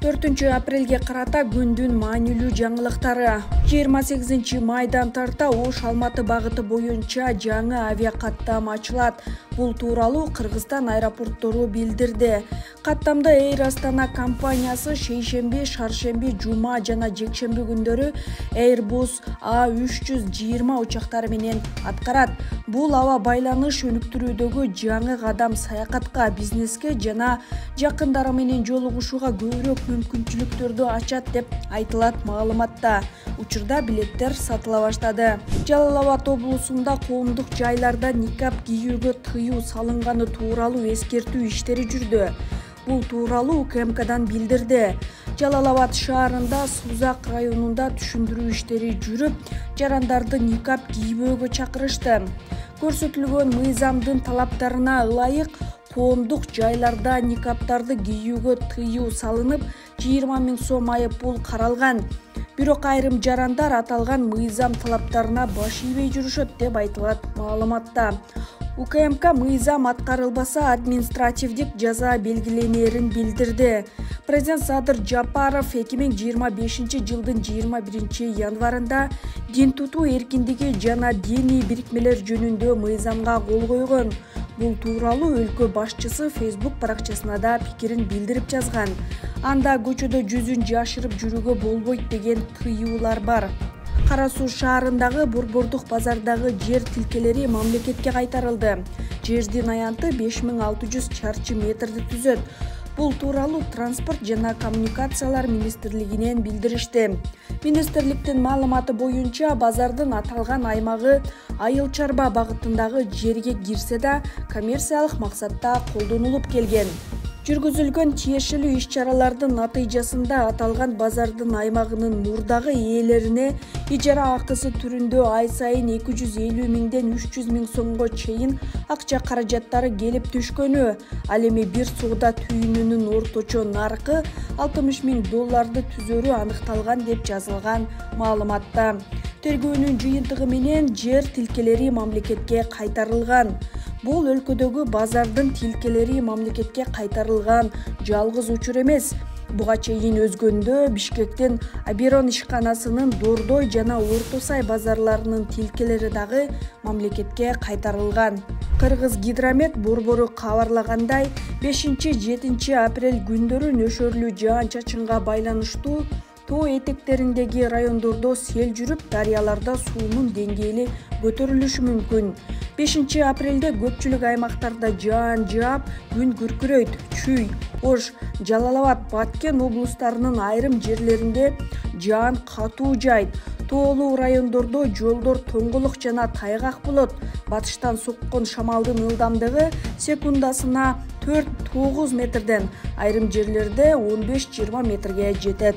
4-апрелге карата күндүн маанилүү жаңылыктары. 28 майдан тарта Ош-Алматы багыты боюнча жаңы авиакаттам ачылат. Бул тууралуу Кыргызстан аэропорттору билдирди. Каттамды Эйр Астана компаниясы шейшемби, шаршемби, жума жана жекшемби күндөрү Airbus A320 учактары менен аткарат. Бул аба байланыш өнүктүрүүдөгү жаңы кадам саякатка, бизнеске жана жакындары менен жолугушууга көбүрөөк мүмкүнчүлүктөрдү ачат деп айтылат маалыматта. Учурда билеттер сатыла баштады. Жалал Абад облусунда коомдук жайларда никап кийүүгө тыюу салынганы тууралуу эскертүү иштери жүрдү. Бул тууралуу УКМКдан билдирди. Жалал Абад шаарында Сузак районунда түшүндүрүү иштери жүрүп, жарандарды никап кийбөөгө чакырышты. Көрсөтүлгөн мыйзамдын талаптарына ылайык коомдук жайларда никаптарды кийүүгө тыюу салынып, 20 000 сом айыппул каралган. Бирок айрым жарандар аталган мыйзам талаптарына баш ийбей жүрүшөт деп айтылат маалыматта. УКМК мыйзам аткарылбаса административдик жаза белгиленерин билдирди. Президент Садыр Жапаров 2025 жылдын 21 январында дин тутуу эркиндиги жана диний бирикмелер жөнүндө мыйзамга кол койгон. Бул тууралуу өлкө башчысы Facebook баракчасына да пикирин билдирип жазган. Анда көчөдө жүзүн жашырып жүрүүгө болбойт деген тыюулар бар. Кара Суу шаарындагы Борбордук базардагы жер тилкелери мамлекетке кайтарылды. Жердин аянты 5600 чарчы метрди түзөт. Бул тууралуу Транспорт жана коммуникациялар министрлигинен билдиришти. Министрликтин маалыматы боюнча базардын аталган аймагы Айыл Чарба багытындагы жерге кирсе да коммерциялык максатта колдонулуп келген. Жүргүзүлгөн тиешелүү иш-чаралардын натыйжасында аталган базардын аймагынын мурдагы ээлерине ижара акысы түрүндө ай сайын 250 миңден 300 миң сомго чейин акча каражаттары келип түшкөнү, ал эми бир соода түйүнүнүн орточо наркы $60 000 түзөрү аныкталган деп жазылган маалыматта. Тергөөнүн жыйынтыгы менен жер тилкелери мамлекетке кайтарылган. Бул өлкөдөгү базардын тилкелери мамлекетке кайтарылган жалгыз учур эмес. Буга чейин өзгөндө Бишкектин Аберон ишканасынын Дордой жана Орто Сай базарларынын тилкелери дагы мамлекетке кайтарылган. Кыргыз Гидромет борбору кабарлагандай, 5-7 апрель күндөрү нөшөрлүү жаан-чачынга байланыштуу тоо этектериндеги райондордо сел жүрүп, дарыяларда суунун деңгээли көтөрүлүшү мүмкүн. 5 апрелде көпчүлүк аймактарда жаан жаап, күн күркүрөйт. Чүй, Ош, Жалал Абад, Баткен облустарынын айрым жерлеринде жаан катуу жайт. Тоолуу райондордо жолдор тоңголук жана тайгак болот. Батыштан соккон шамалдын ылдамдыгы секундасына 4-9 метрден, айрым жерлерде 15-20 метрге жетет.